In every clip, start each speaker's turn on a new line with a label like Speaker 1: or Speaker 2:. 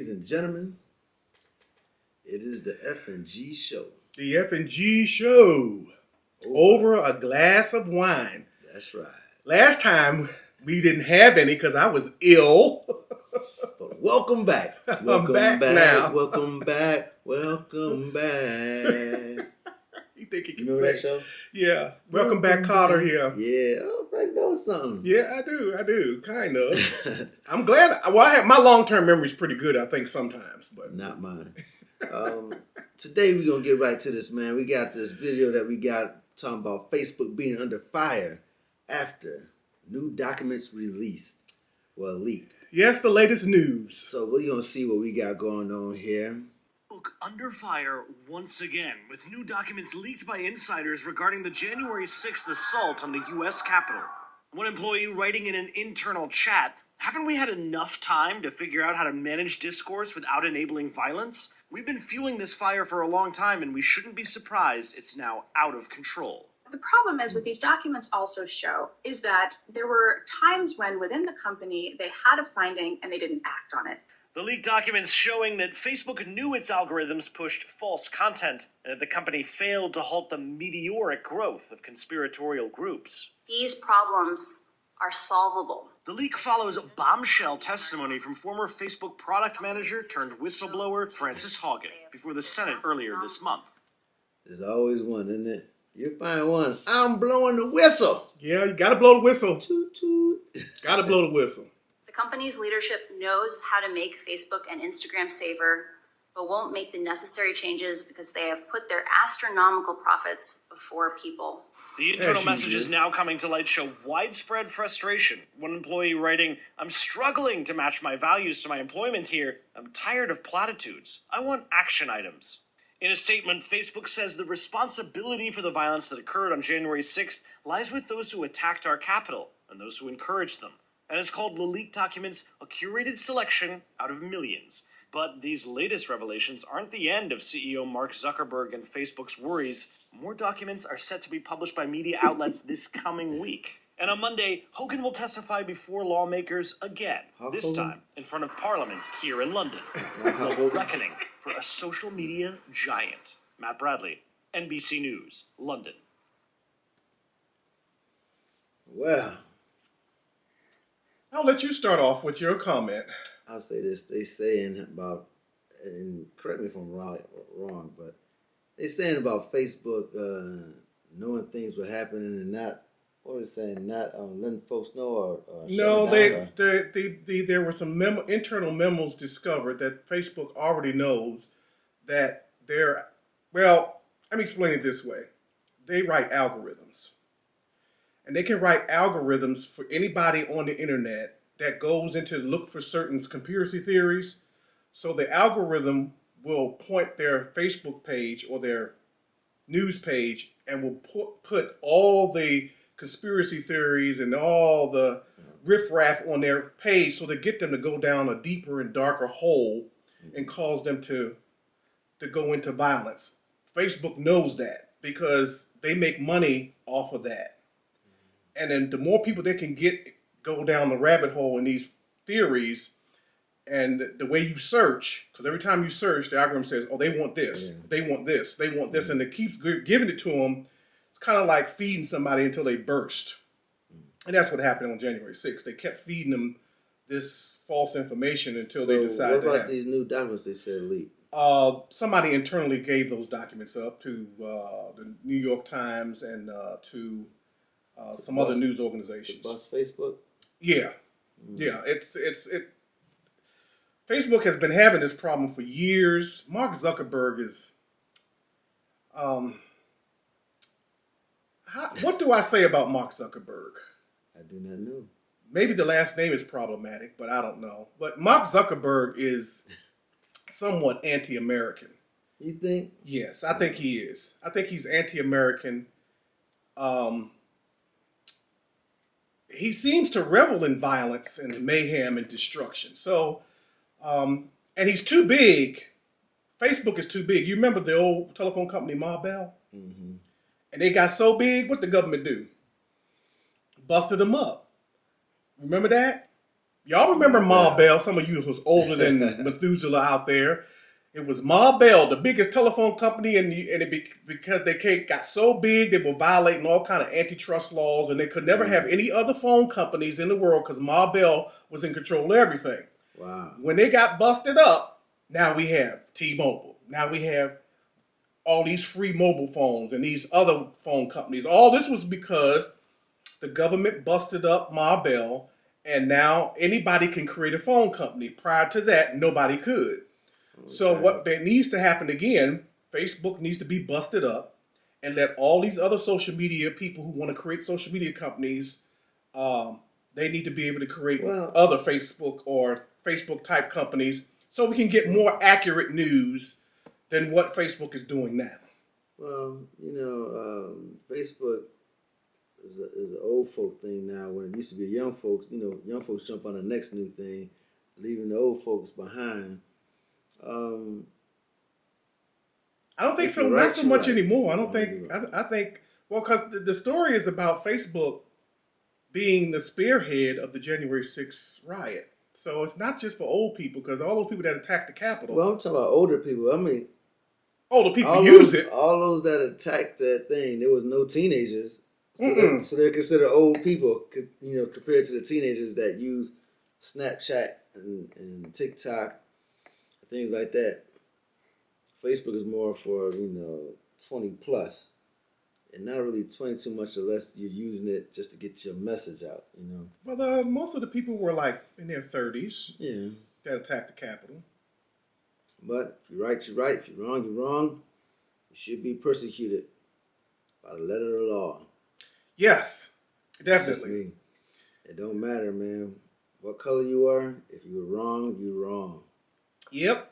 Speaker 1: Ladies and gentlemen, it is the F&G show.
Speaker 2: The F&G show. Over a glass of wine.
Speaker 1: That's right.
Speaker 2: Last time we didn't have any because I was ill.
Speaker 1: But welcome back.
Speaker 2: I'm back now.
Speaker 1: Welcome back. Welcome back.
Speaker 2: You think you can
Speaker 1: remember that show?
Speaker 2: Yeah. Welcome back, Carter here.
Speaker 1: Yeah. Oh, Frank knows something.
Speaker 2: Yeah, I do. Kind of. I'm glad. Well, I have my long-term memory is pretty good, I think, sometimes. But
Speaker 1: not mine. Today we're going to get right to this, man. We got this video that we got talking about Facebook being under fire after new documents released. Well, leaked.
Speaker 2: Yes, the latest news.
Speaker 1: So we're going to see what we got going on here.
Speaker 3: Under fire once again, with new documents leaked by insiders regarding the January 6th assault on the U.S. Capitol. One employee writing in an internal chat, "Haven't we had enough time to figure out how to manage discourse without enabling violence? We've been fueling this fire for a long time, and we shouldn't be surprised it's now out of control."
Speaker 4: The problem is what these documents also show is that there were times when within the company they had a finding and they didn't act on it.
Speaker 3: The leaked documents showing that Facebook knew its algorithms pushed false content and that the company failed to halt the meteoric growth of conspiratorial groups.
Speaker 5: These problems are solvable.
Speaker 3: The leak follows bombshell testimony from former Facebook product manager turned whistleblower Frances Haugen before the Senate earlier this month.
Speaker 1: There's always one, isn't it? You find one. I'm blowing the whistle.
Speaker 2: Yeah, you got to blow the whistle.
Speaker 1: Toot toot.
Speaker 2: Got to blow the whistle.
Speaker 5: The company's leadership knows how to make Facebook and Instagram safer, but won't make the necessary changes because they have put their astronomical profits before people.
Speaker 3: The internal messages now coming to light show widespread frustration. One employee writing, "I'm struggling to match my values to my employment here. I'm tired of platitudes. I want action items." In a statement, Facebook says the responsibility for the violence that occurred on January 6th lies with those who attacked our Capitol and those who encouraged them, and has called the leaked documents a curated selection out of millions. But these latest revelations aren't the end of CEO Mark Zuckerberg and Facebook's worries. More documents are set to be published by media outlets this coming week. And on Monday, Hogan will testify before lawmakers again, this time in front of Parliament here in London. A global reckoning for a social media giant. Matt Bradley, NBC News, London.
Speaker 1: Well,
Speaker 2: I'll let you start off with your comment.
Speaker 1: I'll say this. They saying about, and correct me if I'm wrong, but they saying about Facebook knowing things were happening and not, what was saying, not letting folks know or
Speaker 2: no, there were some internal memos discovered that Facebook already knows that well, let me explain it this way. They write algorithms. And they can write algorithms for anybody on the internet that goes into look for certain conspiracy theories. So the algorithm will point their Facebook page or their news page and will put all the conspiracy theories and all the riffraff on their page so they get them to go down a deeper and darker hole and cause them to go into violence. Facebook knows that because they make money off of that. And then the more people they can go down the rabbit hole in these theories, and the way you search, because every time you search, the algorithm says, "Oh, they want this, they want this, they want this," and it keeps giving it to them. It's kind of like feeding somebody until they burst, and that's what happened on January 6th. They kept feeding them this false information until they decided.
Speaker 1: What about these new documents they said leaked?
Speaker 2: Somebody internally gave those documents up to the New York Times and to some other news organizations.
Speaker 1: Bust Facebook?
Speaker 2: Yeah. Yeah. Facebook has been having this problem for years. Mark Zuckerberg is what do I say about Mark Zuckerberg?
Speaker 1: I do not know.
Speaker 2: Maybe the last name is problematic, but I don't know. But Mark Zuckerberg is somewhat anti-American.
Speaker 1: You think?
Speaker 2: Yes, I think he is. I think he's anti-American. He seems to revel in violence and mayhem and destruction. So, and he's too big. Facebook is too big. You remember the old telephone company, Ma Bell?
Speaker 1: Mm-hmm.
Speaker 2: And they got so big, what the government do? Busted them up. Remember that? Y'all remember
Speaker 1: Ma
Speaker 2: Ma Bell? Some of you who's older than Methuselah out there. It was Ma Bell, the biggest telephone company, because they got so big, they were violating all kind of antitrust laws, and they could never have any other phone companies in the world because Ma Bell was in control of everything.
Speaker 1: Wow.
Speaker 2: When they got busted up, now we have T-Mobile. Now we have all these free mobile phones and these other phone companies. All this was because the government busted up Ma Bell, and now anybody can create a phone company. Prior to that, nobody could.
Speaker 1: Okay.
Speaker 2: So what that needs to happen again, Facebook needs to be busted up and let all these other social media people who want to create social media companies, they need to be able to create other Facebook or Facebook type companies so we can get more accurate news than what Facebook is doing now.
Speaker 1: Well, Facebook is an old folk thing now. When it used to be young folks, young folks jump on the next new thing, leaving the old folks behind.
Speaker 2: I don't think so. Not so much anymore. I think. Well, because the story is about Facebook being the spearhead of the January 6th riot. So it's not just for old people, because all those people that attacked the Capitol.
Speaker 1: Well, I'm talking about older people. I mean,
Speaker 2: older people use it.
Speaker 1: All those that attacked that thing, there was no teenagers, so they're considered old people. Compared to the teenagers that use Snapchat and TikTok, things like that. Facebook is more for 20 plus, and not really 20 too much unless you're using it just to get your message out.
Speaker 2: Well, most of the people were like in their 30s.
Speaker 1: Yeah.
Speaker 2: That attacked the Capitol.
Speaker 1: But if you're right, you're right. If you're wrong, you're wrong. You should be persecuted by the letter of the law.
Speaker 2: Yes, definitely.
Speaker 1: It don't matter, man, what color you are. If you were wrong, you're wrong.
Speaker 2: Yep.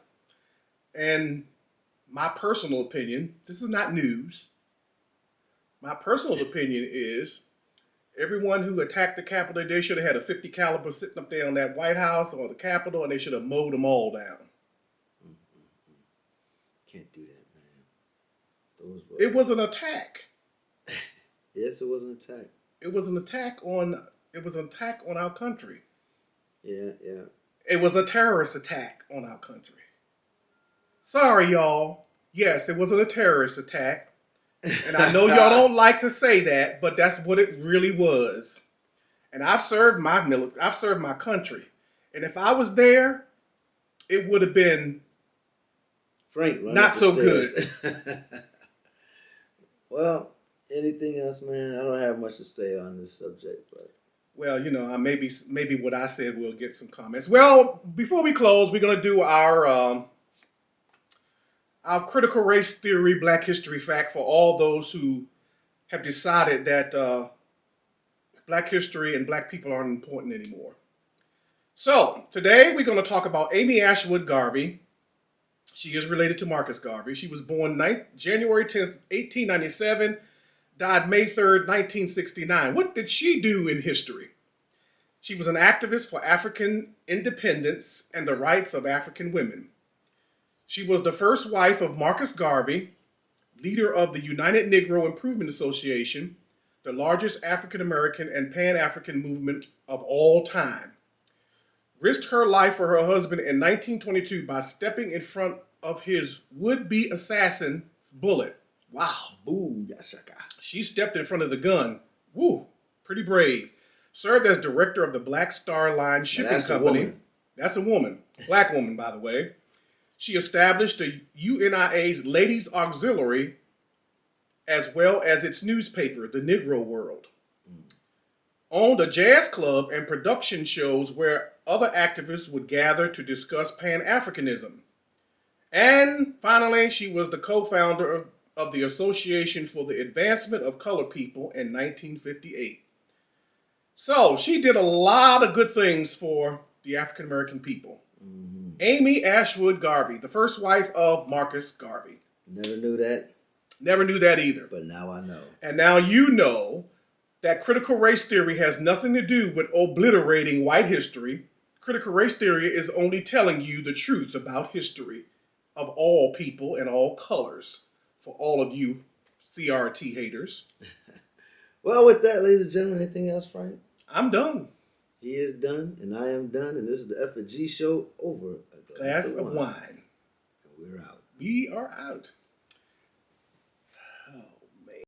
Speaker 2: And my personal opinion, this is not news. My personal opinion is everyone who attacked the Capitol, they should have had a .50 caliber sitting up there on that White House or the Capitol, and they should have mowed them all down.
Speaker 1: Can't do that, man.
Speaker 2: It was an attack.
Speaker 1: Yes, it was an attack.
Speaker 2: It was an attack on our country.
Speaker 1: Yeah.
Speaker 2: It was a terrorist attack on our country. Sorry, y'all. Yes, it wasn't a terrorist attack. And I know y'all don't like to say that, but that's what it really was. And I've served my country. And if I was there, it would have been
Speaker 1: Frank,
Speaker 2: not so good.
Speaker 1: Well, anything else, man? I don't have much to say on this subject, but
Speaker 2: well, maybe what I said will get some comments. Well, before we close, we're gonna do our critical race theory Black history fact for all those who have decided that Black history and Black people aren't important anymore. So today we're going to talk about Amy Ashwood Garvey. She is related to Marcus Garvey. She was born January 10th, 1897, died May 3rd, 1969. What did she do in history? She was an activist for African independence and the rights of African women. She was the first wife of Marcus Garvey, leader of the United Negro Improvement Association, the largest African-American and Pan-African movement of all time. Risked her life for her husband in 1922 by stepping in front of his would-be assassin's bullet. Wow.
Speaker 1: Boo, yashaka.
Speaker 2: She stepped in front of the gun. Woo, pretty brave. Served as director of the Black Star Line shipping company. That's a woman. Black woman, by the way. She established the UNIA's Ladies Auxiliary as well as its newspaper, The Negro World. Owned a jazz club and production shows where other activists would gather to discuss Pan-Africanism. And finally, she was the co-founder of the Association for the Advancement of Colored People in 1958. So she did a lot of good things for the African American people. Mm-hmm. Amy Ashwood Garvey, the first wife of Marcus Garvey.
Speaker 1: Never knew that.
Speaker 2: Never knew that either.
Speaker 1: But now I know.
Speaker 2: And now you know that critical race theory has nothing to do with obliterating white history. Critical race theory is only telling you the truth about history of all people and all colors. For all of you CRT haters.
Speaker 1: Well, with that, ladies and gentlemen, anything else, Frank?
Speaker 2: I'm done.
Speaker 1: He is done, and I am done, and this is the F&G show over a
Speaker 2: Glass of wine.
Speaker 1: And we're out.
Speaker 2: We are out.